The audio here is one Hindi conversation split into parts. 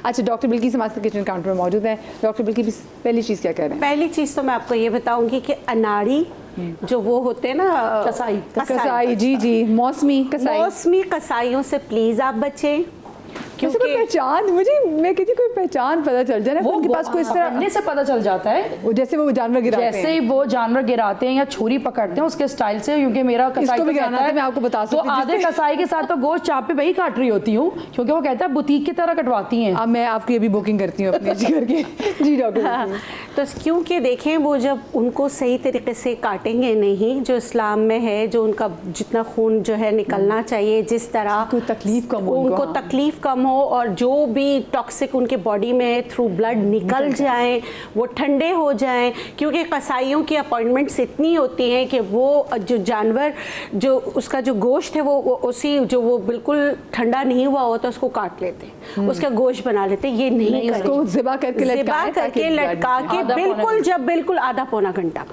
अच्छा, डॉक्टर बिल्किस हमारे साथ किचन काउंटर में मौजूद है। डॉक्टर बिल्किस, पहली चीज़ क्या कह रहे हैं? पहली चीज़ तो मैं आपको ये बताऊंगी कि अनाड़ी जो वो होते हैं ना, कसाई, जी, मौसमी कसाइयों से प्लीज़ आप बचें। क्योंकि कोई पहचान, मैं कहती कोई पहचान पता चल जाए ना, उनके पास कोई इस तरह से पता चल जाता है, जैसे वो जानवर गिराते हैं, जैसे वो जानवर गिराते हैं या छुरी पकड़ते हैं उसके स्टाइल से। क्योंकि मेरा कसाई भी कहता है, मैं आपको बता सकती हूं, तो आधे कसाई के साथ तो गोश्त चाप पे वही काट रही होती हूँ, क्योंकि वो कहता है बुटीक की तरह कटवाती हैं। अब मैं आपकी अभी बुकिंग करती हूँ अपने जी करके। जी डॉक्टर। हाँ, तो क्योंकि देखें वो जब उनको सही तरीके से काटेंगे नहीं, जो इस्लाम में है, जो उनका जितना खून जो है निकलना चाहिए, जिस तरह तकलीफ कम हो, उनको तकलीफ कम हो और जो भी टॉक्सिक उनके बॉडी में थ्रू ब्लड निकल जाएं, वो ठंडे हो जाएं। क्योंकि कसाईयों की अपॉइंटमेंट्स इतनी होती हैं कि वो जो जानवर जो उसका जो गोश्त है वो उसी जो वो बिल्कुल ठंडा नहीं हुआ होता उसको काट लेते हैं, उसका गोश्त बना लेते हैं। ये नहीं उसको ज़िबा करके लटका के बिल्कुल, जब बिल्कुल आधा पौना घंटा।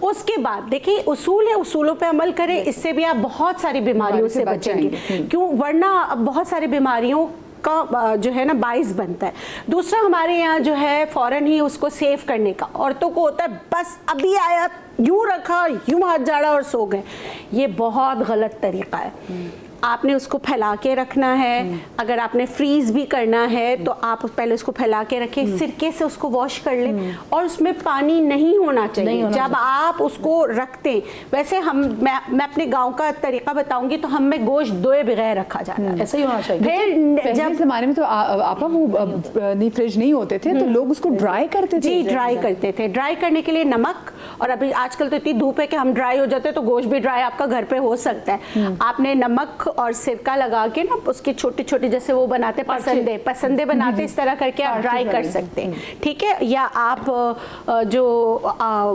उसके बाद देखिए उसूल है, उसूलों पे अमल करें, इससे भी आप बहुत सारी बीमारियों से बचेंगे। क्यों? वरना बहुत सारी बीमारियों का जो है ना बाइस बनता है। दूसरा हमारे यहाँ जो है फ़ौरन ही उसको सेव करने का औरतों को होता है, बस अभी आया यूँ रखा, यूँ हाथ झाड़ा और सो गए। ये बहुत गलत तरीका है। आपने उसको फैला के रखना है। अगर आपने फ्रीज भी करना है तो आप पहले उसको फैला के रखें, सिरके से उसको वॉश कर लें और उसमें पानी नहीं होना चाहिए जब आप उसको रखते हैं। वैसे मैं अपने गांव का तरीका बताऊंगी तो हम में गोश्त धोए बगैर रखा जाता है, ऐसा ही होना चाहिए। फिर जब ज़माने में तो आपा वो नहीं फ्रिज नहीं होते थे तो लोग उसको ड्राई करते थे। जी, ड्राई करते थे। ड्राई करने के लिए नमक, और अभी आजकल तो इतनी धूप है कि हम ड्राई हो जाते हैं, तो गोश्त भी ड्राई आपका घर पे हो सकता है। आपने नमक और सिरका लगा के ना उसकी छोटी छोटी, जैसे वो बनाते पसंदे बनाते, इस तरह करके आप ड्राई कर सकते हैं। ठीक है? या आप जो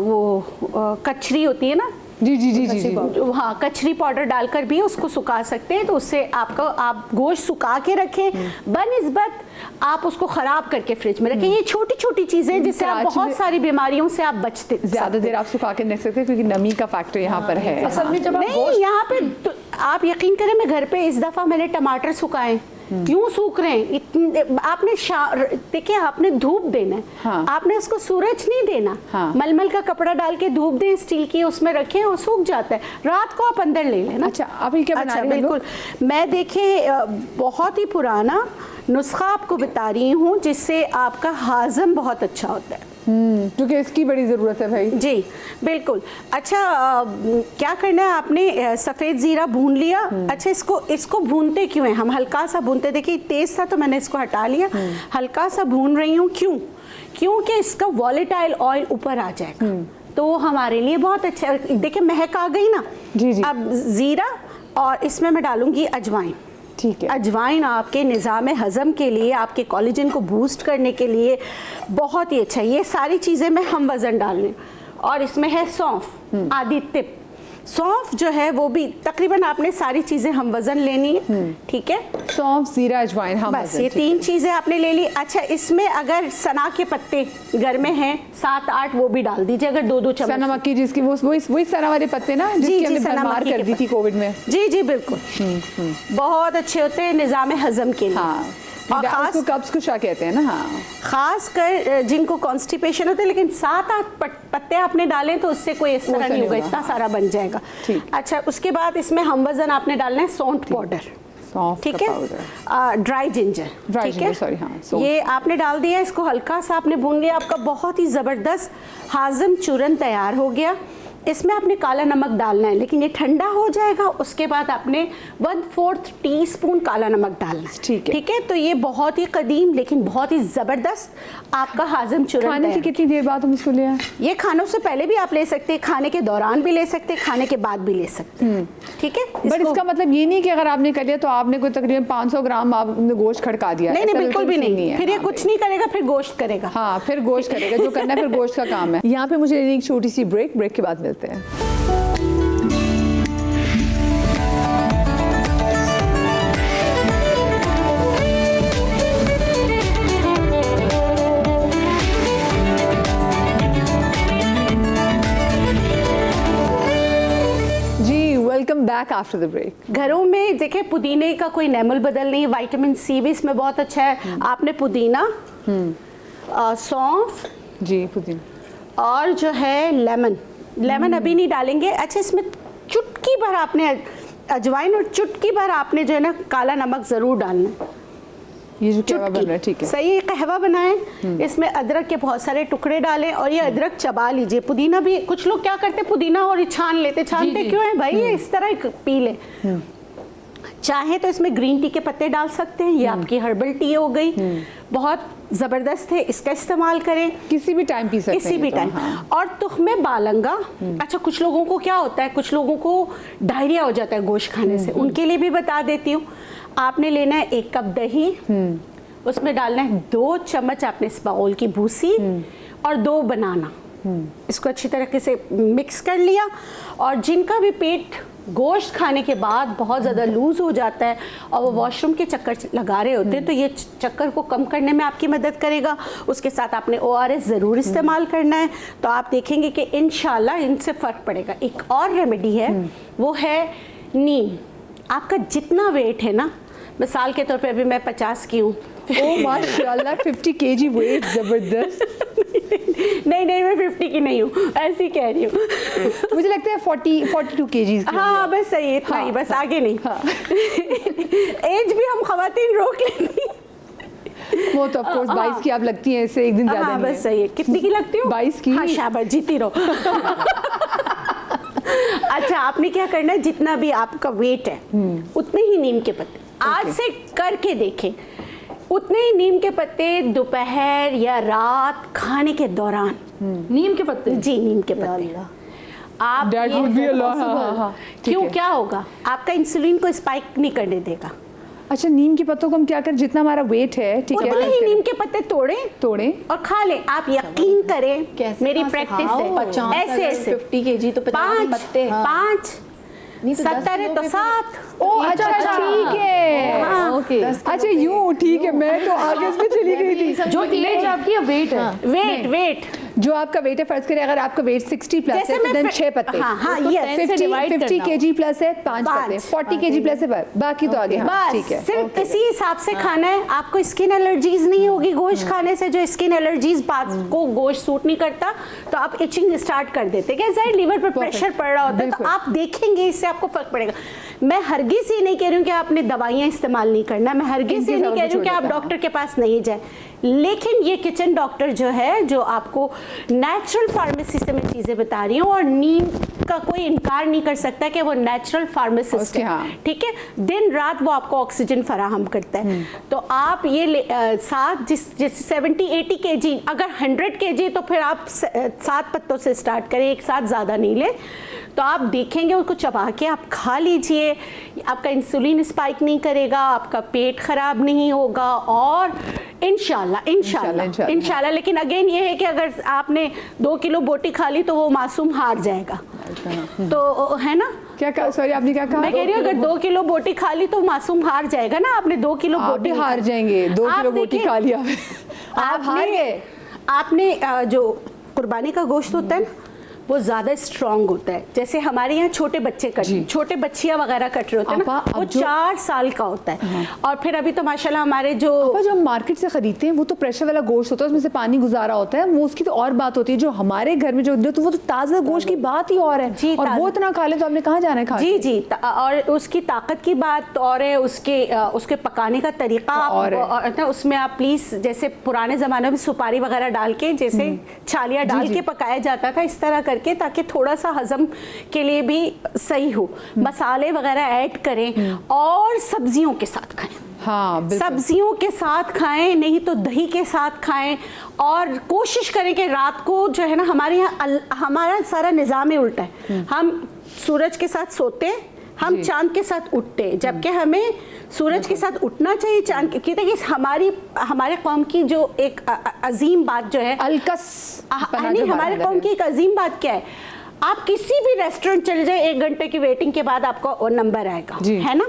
वो कचरी होती है ना, जी, हाँ, कचरी पाउडर डालकर भी उसको सुखा सकते हैं। तो उससे आप गोश्त सुखा के रखें, बनिस्बत आप उसको खराब करके फ्रिज में रखें। ये छोटी छोटी चीजें जिससे आप बहुत सारी बीमारियों से आप बचते। ज्यादा देर आप सुखा के रख सकते हैं क्योंकि नमी का फैक्टर यहाँ पर है। असल में जब नहीं, यहाँ पे तो आप यकीन करें, मैं घर पे इस दफा मैंने टमाटर सुखाए। क्यों सूख रहे हैं इतने? आपने देखिए, आपने धूप देना है। हाँ। आपने उसको सूरज नहीं देना। हाँ। मलमल का कपड़ा डाल के धूप दें, स्टील की, उसमें रखें, वो सूख जाता है। रात को आप अंदर ले लेना। अच्छा, आप ये क्या बना रहे हैं? बिल्कुल, मैं देखिए बहुत ही पुराना नुस्खा आपको बता रही हूँ जिससे आपका हाजम बहुत अच्छा होता है। क्योंकि इसकी बड़ी ज़रूरत है भाई। जी बिल्कुल। अच्छा, क्या करना है आपने? सफ़ेद ज़ीरा भून लिया। अच्छा, इसको भूनते क्यों हैं हम? हल्का सा भूनते, देखिए तेज़ था तो मैंने इसको हटा लिया। हल्का सा भून रही हूँ। क्योंकि इसका वॉलेटाइल ऑयल ऊपर आ जाएगा तो वो हमारे लिए बहुत अच्छा। देखिए महक आ गई ना। जी। अब ज़ीरा, और इसमें मैं डालूंगी अजवाइन। ठीक है। अजवाइन आपके निज़ाम हज़म के लिए, आपके कोलेजन को बूस्ट करने के लिए बहुत ही अच्छा है। ये सारी चीज़ें मैं हम वज़न डाल रही हूँ। और इसमें है सौंफ, आधी टिप। सौंफ जो है वो भी तकरीबन आपने सारी चीज़ें हम वज़न लेनी है। ठीक है? सौंफ, जीरा, अजवाइन, हम बस ये 3 चीज़ें आपने ले ली। अच्छा, इसमें अगर सना के पत्ते घर में हैं 7-8, वो भी डाल दीजिए, अगर 2-2 चम्मच। सना मक्की, जिसकी वही सना वाले पत्ते ना, जिसकी हमने भरमार कर दी थी कोविड में। जी बिल्कुल। बहुत अच्छे होते हैं निज़ाम हज़म के लिए। हाँ, और खास कब्ज़ कुशा कहते हैं ना। हाँ, खास कर जिनको कॉन्स्टिपेशन होता है। लेकिन 7-8 पत्ते आपने डाले तो उससे कोई इस तरह नहीं होगा, इतना सारा बन जाएगा। अच्छा, उसके बाद इसमें हम वज़न आपने डालना है सौंठ पाउडर। ठीक है? Dry ginger. ठीक है? सॉरी, हाँ, ये आपने डाल दिया। इसको हल्का सा आपने भून लिया। आपका बहुत ही ज़बरदस्त हाज़म चूरन तैयार हो गया। इसमें आपने काला नमक डालना है, लेकिन ये ठंडा हो जाएगा। उसके बाद आपने 1/4 टीस्पून काला नमक डालना है। ठीक है? तो ये बहुत ही कदीम लेकिन बहुत ही ज़बरदस्त आपका हाज़म चूरन। खाने की कितनी देर बाद हम इसको ले आए? ये खानों से पहले भी आप ले सकते हैं, खाने के दौरान भी ले सकते हैं, खाने के बाद भी ले सकते हैं। ठीक है? बट इसका मतलब ये नहीं कि अगर आपने कर लिया तो आपने कोई तकरीबन 500 ग्राम आपने गोश्त खड़का दिया। नहीं, बिल्कुल भी नहीं है। फिर ये कुछ नहीं करेगा, फिर गोश्त करेगा। हाँ, फिर गोश्त करेगा, जो करना है फिर गोश्त का काम है। यहाँ पे मुझे एक छोटी सी ब्रेक के बाद मिलते हैं। Welcome back back after the break. घरों में देखिए पुदीने का कोई नेमुल बदल नहीं, विटामिन सी भी इसमें बहुत अच्छा है। आपने पुदीना, सौंफ जी, पुदीना और जो है लेमन अभी नहीं डालेंगे। अच्छा, इसमें चुटकी भर आपने अजवाइन और चुटकी भर आपने जो है ना काला नमक जरूर डालना है। ये जो कहवा बन रहा है, ठीक है, सही कहवा बनाएं। इसमें अदरक के बहुत सारे टुकड़े डालें और ये अदरक चबा लीजिए। पुदीना भी कुछ लोग क्या करते हैं, पुदीना और छान लेते, छानते क्यों है भाई, ये इस तरह पी ले। चाहे तो इसमें ग्रीन टी के पत्ते डाल सकते हैं, ये आपकी हर्बल टी हो गई, बहुत ज़बरदस्त है, इसका इस्तेमाल करें। किसी भी टाइम पी सकते हैं, किसी भी टाइम। और तुख्मे बालंगा, अच्छा कुछ लोगों को क्या होता है, कुछ लोगों को डायरिया हो जाता है गोश्त खाने से, उनके लिए भी बता देती हूँ। आपने लेना है 1 कप दही, उसमें डालना है 2 चम्मच आपने इस बाउल की भूसी और 2 बनाना। इसको अच्छी तरीके से मिक्स कर लिया। और जिनका भी पेट गोश्त खाने के बाद बहुत ज़्यादा लूज़ हो जाता है और वो वॉशरूम के चक्कर लगा रहे होते हैं, तो ये चक्कर को कम करने में आपकी मदद करेगा। उसके साथ आपने ORS ज़रूर इस्तेमाल करना है, तो आप देखेंगे कि इंशाल्लाह इनसे फ़र्क पड़ेगा। एक और रेमेडी है, वो है नीम। आपका जितना वेट है ना, मिसाल के तौर पे अभी मैं 50 की हूँ। ओह माशाल्लाह, 50 kg वेट, जबरदस्त। नहीं मैं 50 की नहीं हूँ, ऐसी कह रही हूँ। मुझे लगता है 42 kg। हाँ बस सही, इतना ही, बस आगे नहीं। एज भी हम खवातीन रोक लेती। वो तो ऑफ कोर्स 22 की आप लगती हैं, इससे एक दिन ज्यादा नहीं है। बस सही है। कितनी की लगती हूँ? 22 की। हाँ शाबाश, जीती रहो। अच्छा, आपने क्या करना है, जितना भी आपका वेट है उतने ही नीम के पत्ते आज से करके देखें। उतने ही नीम के पत्ते दोपहर या रात खाने के दौरान, नीम के पत्ते, जी नीम के पत्ते आप That would be a lot, हाँ, ठीक क्यों, है। क्या होगा, आपका इंसुलिन को स्पाइक नहीं करने देगा। अच्छा, नीम के पत्तों को हम क्या करें, जितना हमारा वेट है, ठीक है, उतने ही नीम के पत्ते तोड़ें और खा लें। आप यकीन करें, मेरी प्रैक्टिस है, ऐसे ऐसे 50 kg तो 50 पत्ते, 5 70 है तो 7। ओह अच्छा, ठीक है, हाँ, ओके। अच्छा यूं, ठीक है, मैं तो आगे इसमें चली गई थी। जो एज आपकी या वेट है, वेट जो आपका वेट है, फर्ज करें अगर आपका वेट 60 प्लस जैसे है तो मैं देन 6 पत्ते। हाँ, yes, 50 kg प्लस है 5 पत्ते, 40 kg प्लस है बाकी तो आगे। हाँ, ठीक बस है, सिर्फ इसी हिसाब से खाना है। आपको स्किन एलर्जीज नहीं होगी गोश्त खाने से। जो स्किन एलर्जीज बात को गोश्त सूट नहीं करता, तो आप इचिंग स्टार्ट कर देते हैं, क्या लीवर पर प्रेशर पड़ रहा होता है, तो आप देखेंगे इससे आपको फर्क पड़ेगा। मैं हरगिज़ ये नहीं कह रही हूँ कि आपने दवाइयाँ इस्तेमाल नहीं करना, मैं हरगिज़ ये नहीं कह रही हूँ कि आप डॉक्टर के पास नहीं जाए, लेकिन ये किचन डॉक्टर जो है, जो आपको नेचुरल फार्मेसी से मैं चीज़ें बता रही हूँ, और नीम का कोई इनकार नहीं कर सकता कि वो नेचुरल फार्मासिस्ट है, ठीक है, दिन रात वो आपको ऑक्सीजन फराहम करता है। तो आप ये साथ जैसे 70-80 kg, अगर 100 kg तो फिर आप 7 पत्तों से स्टार्ट करें, एक साथ ज़्यादा नहीं ले, तो आप देखेंगे उसको चबा के आप खा लीजिए। आपका इंसुलिन स्पाइक नहीं करेगा, आपका पेट खराब नहीं होगा, और इंशाल्लाह। लेकिन अगेन ये है कि अगर आपने 2 किलो बोटी खा ली तो वो मासूम हार जाएगा, तो है ना। क्या सॉरी, आपने क्या कहा? मैं कह रही हूँ अगर 2 किलो बोटी खा ली तो मासूम हार जाएगा ना। आपने 2 किलो बोटी हार जाएंगे, 2 किलो बोटी खा लिया आप हार गए। आपने जो कुर्बानी का गोश्त होता है ना, वो ज़्यादा स्ट्रॉन्ग होता है। जैसे हमारे यहाँ छोटे बच्चे छोटे बच्चियाँ वगैरह कट रहे होते हैं ना, वो 4 साल का होता है। और फिर अभी तो माशाल्लाह हमारे जो हम मार्केट से खरीदते हैं वो तो प्रेशर वाला गोश्त होता है, उसमें से पानी गुजारा होता है, वो उसकी तो और बात होती है। जो हमारे घर में जो तो वो तो ताज़ा गोश्त की बात ही और है जी, और वो इतना खा ले तो आपने कहाँ जाना है खा जी। और उसकी ताकत की बात और है, उसके पकाने का तरीका और उसमें आप प्लीज़, जैसे पुराने ज़माने में सुपारी वगैरह डाल के, जैसे छालिया डाल के पकाया जाता था, इस तरह करके, ताकि थोड़ा सा हजम के लिए भी सही हो। मसाले वगैरह ऐड करें और सब्जियों के साथ खाएं। हाँ, सब्जियों के साथ खाएं, नहीं तो दही के साथ खाएं। और कोशिश करें कि रात को जो है ना, हमारे यहाँ हमारा सारा निज़ाम ही उल्टा है। हम सूरज के साथ सोते, हम चांद के साथ उठते, जबकि हमें सूरज के साथ उठना चाहिए, चांद के। देखिए हमारे कौम की जो एक अजीम बात जो है, हमारे कौम की एक अजीम बात क्या है, आप किसी भी रेस्टोरेंट चले जाए, 1 घंटे की वेटिंग के बाद आपको नंबर आएगा, है ना।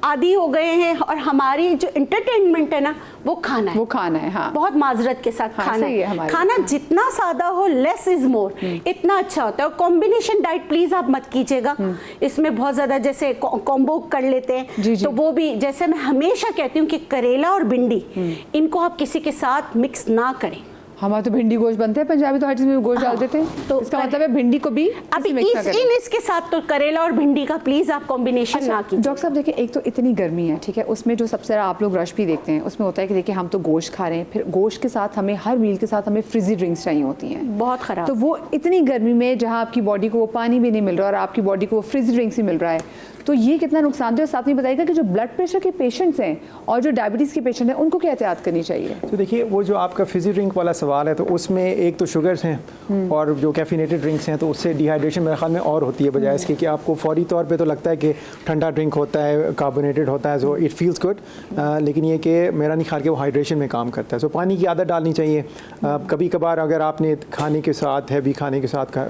आदी हो गए हैं और हमारी जो एंटरटेनमेंट है ना वो खाना है, हाँ। बहुत माजरत के साथ हाँ, खाना सही है है। हमारे खाना जितना सादा हो, लेस इज मोर, इतना अच्छा होता है। और कॉम्बिनेशन डाइट प्लीज आप मत कीजिएगा, इसमें बहुत ज्यादा जैसे कॉम्बो कर लेते हैं जी, जी। तो वो भी, जैसे मैं हमेशा कहती हूँ कि करेला और भिंडी इनको आप किसी के साथ मिक्स ना करें। हमारे तो भिंडी गोश्त बनते हैं, पंजाबी तो हर चीज में गोश्त डाल देते हैं, तो तो इसका मतलब है भिंडी को भी अभी मिक्स ना करें। इसके साथ तो करेला और भिंडी का प्लीज आप कॉम्बिनेशन ना कीजिए। डॉक्टर साहब देखिए, एक तो इतनी गर्मी है, ठीक है, उसमें जो सबसे ज़्यादा आप लोग रश भी देखते हैं, उसमें होता है कि देखिए हम तो गोश्त खा रहे हैं, फिर गोश्त के साथ हमें हर मील के साथ हमें फ्रिजी ड्रिंक्स चाहिए होती हैं, बहुत खराब। तो वो इतनी गर्मी में जहाँ आपकी बॉडी को वो पानी भी नहीं मिल रहा और आपकी बॉडी को वो फ्रिजी ड्रिंक्स ही मिल रहा है, तो ये कितना नुकसानदेह। और साथ में बताइएगा कि जो ब्लड प्रेशर के पेशेंट्स हैं और जो डायबिटीज़ के पेशेंट हैं उनको क्या एहतियात करनी चाहिए? तो देखिए, वो जो आपका फिजी ड्रिंक वाला सवाल है, तो उसमें एक तो शुगर्स हैं और जो कैफिनेटेड ड्रिंक्स हैं, तो उससे डिहाइड्रेशन मेरे ख्याल में और होती है, बजाय इसके कि आपको फौरी तौर पे तो लगता है कि ठंडा ड्रिंक होता है, कार्बोनेटेड होता है, सो इट फील्स गुड, लेकिन ये कि मेरा नहीं ख्याल कि वो हाइड्रेशन में काम करता है। सो पानी की आदत डालनी चाहिए। कभी कभार अगर आपने खाने के साथ, हैवी खाने के साथ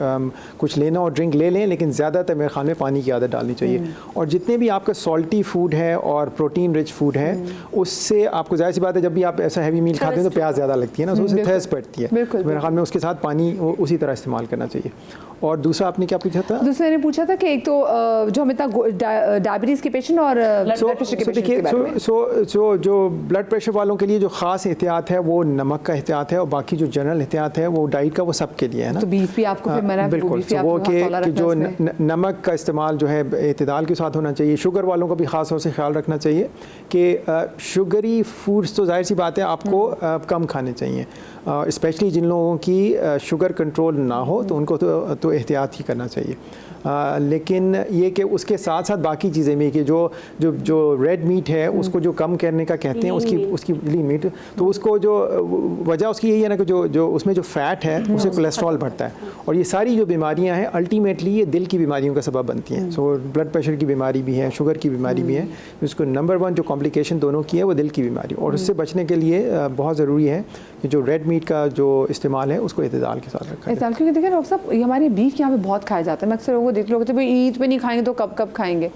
कुछ लेना और ड्रिंक ले लें, लेकिन ज़्यादातर मेरे ख्याल में पानी की आदत डालनी चाहिए। और जितने भी आपका सॉल्टी फूड है और प्रोटीन रिच फूड है, उससे आपको ज़ाहिर सी बात है, जब भी आप ऐसा हैवी मील खाते हैं तो प्यास ज़्यादा लगती है ना, तो उससे थर्स्ट पड़ती है। मेरे ख्याल में उसके साथ पानी उसी तरह इस्तेमाल करना चाहिए। और दूसरा आपने क्या पूछा था? दूसरा मैंने पूछा था कि एक तो जो हम इतना डायबिटीज़ के पेशेंट और ब्लड प्रेशर के पेशेंट के बारे में। जो ब्लड प्रेशर वालों के लिए जो ख़ास एहतियात है वो नमक का एहतियात है, और बाकी जो जनरल एहतियात है वो डाइट का, वो सब के लिए है ना। तो बीफ भी आपको फिर मना, बिल्कुल, वो कि जो नमक का इस्तेमाल जो है एतदाल के साथ होना चाहिए। शुगर वालों को भी ख़ास तौर से ख्याल रखना चाहिए कि शुगरी फूड्स तो जाहिर सी बात है आपको कम खाने चाहिए, स्पेशली जिन लोगों की शुगर कंट्रोल ना हो, तो उनको तो एहतियात ही करना चाहिए। लेकिन ये कि उसके साथ साथ बाकी चीज़ें भी, कि जो रेड मीट है उसको जो कम करने का कहते हैं, उसकी लीन मीट, तो उसको जो वजह उसकी यही है ना कि जो उसमें जो फ़ैट है उससे कोलेस्ट्रॉल बढ़ता है, और ये सारी जो बीमारियां हैं अल्टीमेटली ये दिल की बीमारियों का सबब बनती हैं। सो ब्लड प्रेशर की बीमारी भी है, शुगर की बीमारी भी है, उसको नंबर 1 जो कॉम्प्लिकेशन दोनों की है वो दिल की बीमारी, और उससे बचने के लिए बहुत ज़रूरी है कि जो रेड मीट का जो इस्तेमाल है उसको एतदाल के साथ रखा जाए। क्योंकि देखिए डॉक्टर साहब, ये हमारे बीफ यहाँ पे बहुत खाया जाता है, मैं अक्सर लोगों को देख लोग कहते हैं भाई ईद पे नहीं खाएंगे तो कब कब खाएंगे,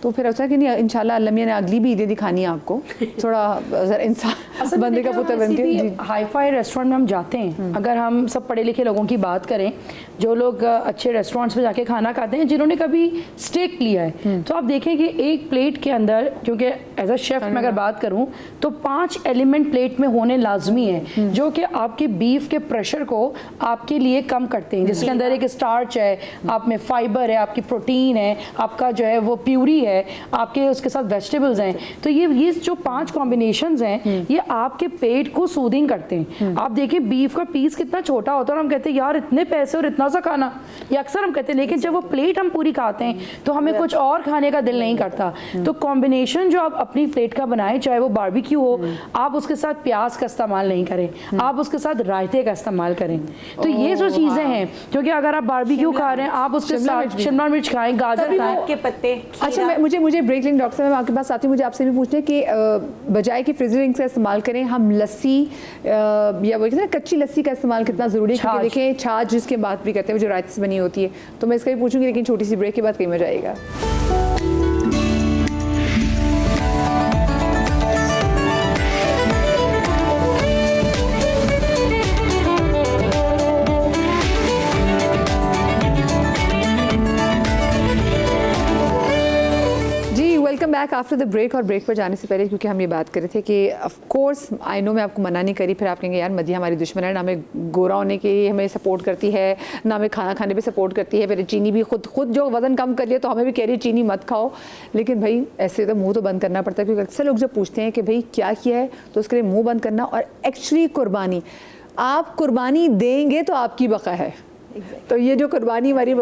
तो फिर ऐसा कि नहीं, इंशाल्लाह अल्लाह मियां ने अगली भी ईदें दिखानी है आपको, थोड़ा इंसान बंदे का पुत्र बन के। हाई फाई रेस्टोरेंट में हम जाते हैं, अगर हम सब पढ़े लिखे लोगों की बात करें, जो लोग अच्छे रेस्टोरेंट्स में जाके खाना खाते हैं, जिन्होंने कभी स्टेक लिया है, तो आप देखें कि एक प्लेट के अंदर, क्योंकि एज अ शेफ मैं अगर बात करूं तो 5 एलिमेंट प्लेट में होने लाजमी है, जो कि आपके बीफ के प्रेशर को आपके लिए कम करते हैं, जिसके अंदर एक स्टार्च है, आप में फाइबर है, आपकी प्रोटीन है, आपका जो है वो प्यूरी है, आपके उसके साथ वेजिटेबल्स हैं, तो ये जो 5 कॉम्बिनेशंस हैं ये आपके पेट को सूदिंग करते हैं। आप देखिए बीफ का पीस कितना छोटा होता है और हम कहते हैं यार इतने पैसे और इतना सा खाना, ये अक्सर हम कहते हैं, लेकिन जब वो प्लेट हम पूरी खाते हैं तो हमें कुछ और खाने का दिल नहीं करता। तो कॉम्बिनेशन जो आप अपनी प्लेट का बनाएं, चाहे वो बारबेक्यू हो, आप उसके साथ प्याज का इस्तेमाल नहीं करें, आप उसके साथ रायते का इस्तेमाल करें। तो ये जो चीज़ें हैं, क्योंकि अगर आप बारबेक्यू खा रहे हैं, आप उसके साथ शिमला मिर्च खाएं, गाजर खाएं, के पत्ते। अच्छा, मुझे ब्रेक लेंगे डॉक्टर साहब, मैं आपके पास आती हूँ। मुझे आपसे भी पूछना है कि बजाय कि फ्रिज ड्रिंक्स का इस्तेमाल करें, हम लस्सी या वो कहते हैं कच्ची लस्सी का इस्तेमाल कितना ज़रूरी है, क्योंकि देखें छाछ जिसके बात भी करते हैं वो जो रायते से बनी होती है, तो मैं इसका भी पूछूंगी, लेकिन छोटी सी ब्रेक के बाद कहीं में जाएगा। Welcome back after the break. और ब्रेक पर जाने से पहले, क्योंकि हम ये बात कर रहे थे कि ऑफ कोर्स आई नो मैं आपको मना नहीं करी, फिर आप कहेंगे यार मदिया हमारी दुश्मन है, ना हमें गोरा होने के लिए हमें सपोर्ट करती है, ना हमें खाना खाने पे सपोर्ट करती है, फिर चीनी भी खुद जो वज़न कम कर लिया तो हमें भी कह रही है चीनी मत खाओ। लेकिन भाई ऐसे तो मुँह तो बंद करना पड़ता है, क्योंकि अक्सर लोग जब पूछते हैं कि भाई क्या किया है, तो उसके लिए मुँह बंद करना। और एक्चुअली कुर्बानी, आप कुर्बानी देंगे तो आपकी बका है। तो ये जो कुर्बानी हमारी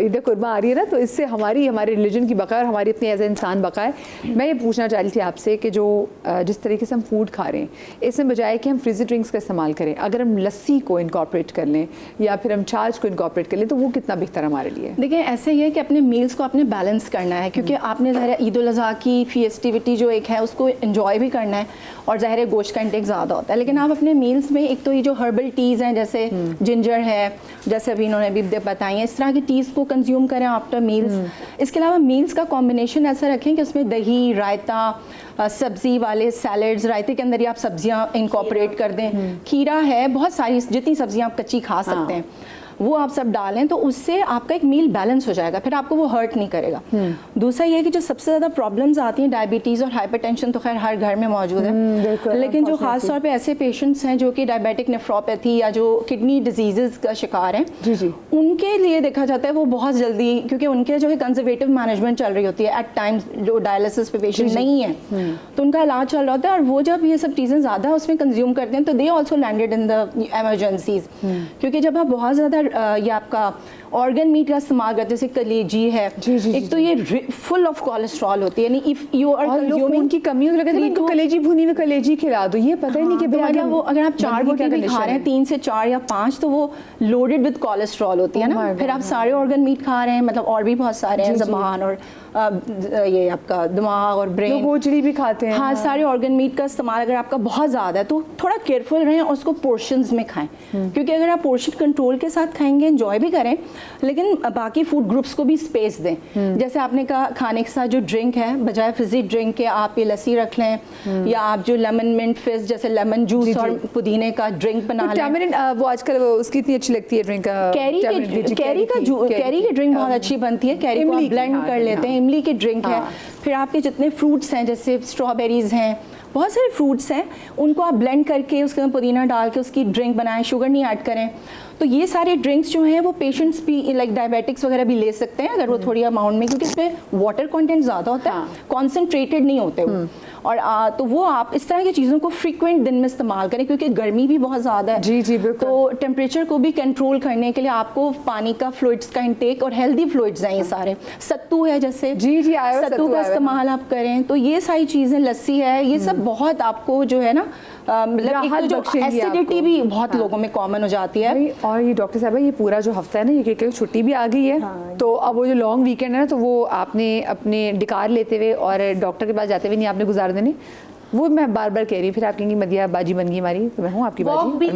ईद कुर्बान आ रही है ना, तो इससे हमारे रिलीजन की बका है और हमारी अपनी एज ए इंसान बका है। मैं ये पूछना चाह रही थी आपसे कि जो जिस तरीके से हम फूड खा रहे हैं, इसमें बजाय कि हम फ्रिजी ड्रिंक्स का इस्तेमाल करें, अगर हम लस्सी को इनकॉर्पोरेट कर लें या फिर हम छाछ को इनकॉर्पोरेट कर लें, तो वो कितना बेहतर हमारे लिए? देखिए ऐसे ही है कि अपने मील्स को आपने बैलेंस करना है, क्योंकि आपने ज़ाहिर ईद उल अज़हा की फेस्टिविटी जो एक है उसको इन्जॉय भी करना है, और ज़ाहिर है गोश्त का इंटेक ज़्यादा होता है, लेकिन आप अपने मील्स में एक तो ये जो हर्बल टीज़ हैं, जैसे जिंजर है, जैसे अभी इन्होंने भी बताई हैं, इस तरह की टीज़ को कंज्यूम करें आफ्टर मील्स। इसके अलावा मील्स का कॉम्बिनेशन ऐसा रखें कि उसमें दही, रायता, सब्ज़ी वाले सैलड्स, रायते के अंदर ही आप सब्जियां इंकॉर्पोरेट कर दें, खीरा है, बहुत सारी जितनी सब्जियां आप कच्ची खा सकते हैं वो आप सब डालें, तो उससे आपका एक मील बैलेंस हो जाएगा, फिर आपको वो हर्ट नहीं करेगा। दूसरा ये है कि जो सबसे ज़्यादा प्रॉब्लम्स आती हैं, डायबिटीज़ और हाइपरटेंशन तो खैर हर घर में मौजूद है, लेकिन जो खास तौर पे ऐसे पेशेंट्स हैं जो कि डायबिटिक नेफ्रोपैथी या जो किडनी डिजीज़ का शिकार हैं, उनके लिए देखा जाता है वो बहुत जल्दी, क्योंकि उनके जो है कंजर्वेटिव मैनेजमेंट चल रही होती है, एट टाइम्स जो डायलिसिस पे पेशेंट नहीं है तो उनका इलाज चल रहा होता है, और वो जब ये सब चीज़ें ज़्यादा उसमें कंज्यूम करते हैं तो they also landed in the emergencies, क्योंकि जब आप बहुत ज़्यादा ये आपका ऑर्गन मीट का इस्तेमाल करते हैं, जैसे कलेजी है, एक तो ये फुल ऑफ कोलेस्ट्रॉल होती है, यानी इफ यू आर कंज्यूमिंग की कमी हो लगे तो कलेजी भुनी हुई कलेजी खिला दो, ये पता ही नहीं कि मतलब वो अगर आप 4 रोटी भी खा रहे हैं, 3 से 4 या 5, तो वो लोडेड विद कोलेस्ट्रॉल होती है ना, फिर आप सारे ऑर्गन मीट खा रहे हैं, मतलब और भी बहुत सारे हैं, ज़बान और ये आपका दिमाग और ब्रेन, गोचड़ी भी खाते हैं। हाँ, सारे ऑर्गन मीट का इस्तेमाल अगर आपका बहुत ज़्यादा है तो थोड़ा केयरफुल रहें और उसको पोर्शंस में खाएं, क्योंकि अगर आप पोर्शन कंट्रोल के साथ खाएंगे, एंजॉय भी करें, लेकिन बाकी फूड ग्रुप्स को भी स्पेस दें। जैसे आपने कहा खाने के साथ जो ड्रिंक है, बजाय फिजी ड्रिंक के आप ये लस्सी रख लें, या आप जो लेमन मिंट फिज जैसे लेमन जूस और पुदीने का ड्रिंक बना लें। वो आजकल उसकी इतनी अच्छी लगती है ड्रिंक, कैरी की ड्रिंक बहुत अच्छी बनती है, कैरी को ब्लेंड कर लेते हैं, इमली की ड्रिंक है। फिर आपके जितने फ्रूट्स हैं, जैसे स्ट्रॉबेरीज हैं, बहुत सारे फ्रूट्स हैं, उनको आप ब्लेंड करके उसके अंदर पुदीना डाल के उसकी ड्रिंक बनाएं, शुगर नहीं ऐड करें। तो ये सारे ड्रिंक्स जो हैं वो पेशेंट्स भी लाइक डायबिटिक्स वगैरह भी ले सकते हैं अगर वो थोड़ी अमाउंट में, क्योंकि इसमें वाटर कंटेंट ज़्यादा होता है, कॉन्सेंट्रेटेड नहीं होते वो, और तो वो आप इस तरह की चीज़ों को फ्रीक्वेंट दिन में इस्तेमाल करें, क्योंकि गर्मी भी बहुत ज़्यादा है। जी बिल्कुल। तो टेम्परेचर को भी कंट्रोल करने के लिए आपको पानी का फ्लूइड्स का इंटेक और हेल्दी फ्लूइड्स हैं ये सारे, सत्तू है जैसे, सत्तू का इस्तेमाल आप करें, तो ये सारी चीज़ें, लस्सी है, ये सब बहुत आपको जो है ना, मतलब एक तो जो एसिडिटी भी बहुत लोगों में कॉमन हो जाती है। और ये डॉक्टर साहब ये पूरा जो हफ्ता है ना, ये क्योंकि छुट्टी भी आ गई है, तो अब वो जो लॉन्ग वीकेंड है ना, तो वो आपने अपने डिकार लेते हुए और डॉक्टर के पास जाते हुए नहीं आपने गुजार देने, वो मैं बार बार कह रही हूँ। फिर आप कहेंगी मदिया बाजी बन गई हमारी, तो मैं हूँ आपकी बाजी। वॉक भी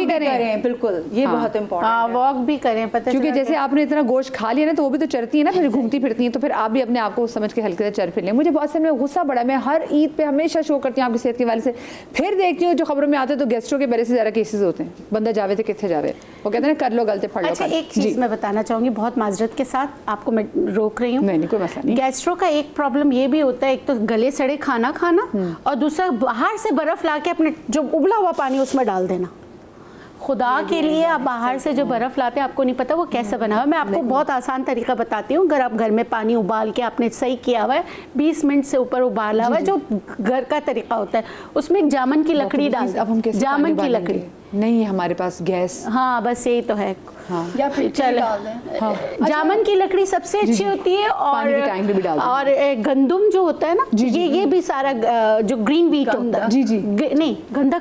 करें, बिल्कुल, ये बहुत इंपॉर्टेंट है। वॉक भी करें, पता क्योंकि जैसे आपने इतना गोश्त खा लिया ना, तो वो भी तो चरती है ना, फिर घूमती फिरती है, तो फिर आप भी अपने आप को समझ के हल्के से चर फिर लें। मुझे बहुत से में गुस्सा बड़ा, मैं हर ईद पे हमेशा शो करती हूँ आपकी सेहत के वाले से, फिर देखती हूँ जो खबरों में आते हैं तो गेस्ट्रो के बड़े से ज़्यादा केसेस होते हैं, बंदा जावे तो कितने जावे, वो कहते हैं कर लो गलते फड़ लो। अच्छा, एक चीज़ मैं बताना चाहूँगी, बहुत माजरत के साथ आपको मैं रोक रही हूँ। नहीं कोई मसला नहीं। गैस्ट्रो का एक प्रॉब्लम ये भी होता है, एक तो गले सड़े खाना खाना, और दूसरा बाहर से बर्फ लाके अपने जो उबला हुआ पानी उसमें डाल देना। खुदा के लिए आप बाहर से जो बर्फ लाते हैं, आपको नहीं पता वो कैसे बना हुआ है। मैं आपको बहुत आसान तरीका बताती हूँ। अगर आप घर में पानी उबाल के आपने सही किया हुआ है, 20 मिनट से ऊपर उबाला हुआ है, जो घर का तरीका होता है, उसमें एक जामुन की लकड़ी डाल दें। अब हम कैसे जामुन की लकड़ी नहीं है हमारे पास, गैस। हाँ बस यही तो है। हाँ। या फिर चल जामुन की लकड़ी सबसे अच्छी होती है, और गंदुम जो होता है ना, ये भी सारा जो ग्रीन व्हीट होता है, नहीं गंदम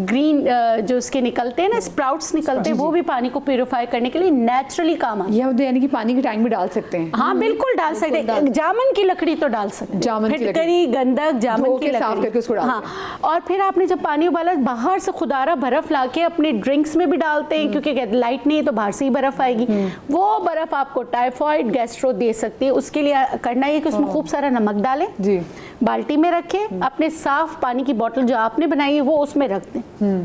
ग्रीन जो उसके निकलते हैं ना, स्प्राउट्स निकलते हैं, वो भी पानी को प्यूरिफाई करने के लिए नेचुरली काम आते हैं। यानी कि पानी की टैंक भी डाल सकते हैं। हाँ बिल्कुल डाल सकते हैं, जामुन की लकड़ी तो डाल सकते हैं, फिटकरी गंधक जामुन की लकड़ी। हाँ, और फिर आपने जब पानी उबाला, बाहर से खुदारा बर्फ लाके अपने ड्रिंक्स में भी डालते हैं, क्योंकि लाइट नहीं है तो बाहर से ही बर्फ आएगी, वो बर्फ आपको टाइफाइड गैस्ट्रो दे सकती है। उसके लिए करना है कि उसमें खूब सारा नमक डालें, बाल्टी में रखें, अपने साफ पानी की बोतल जो आपने बनाई है वो उसमें रख दें।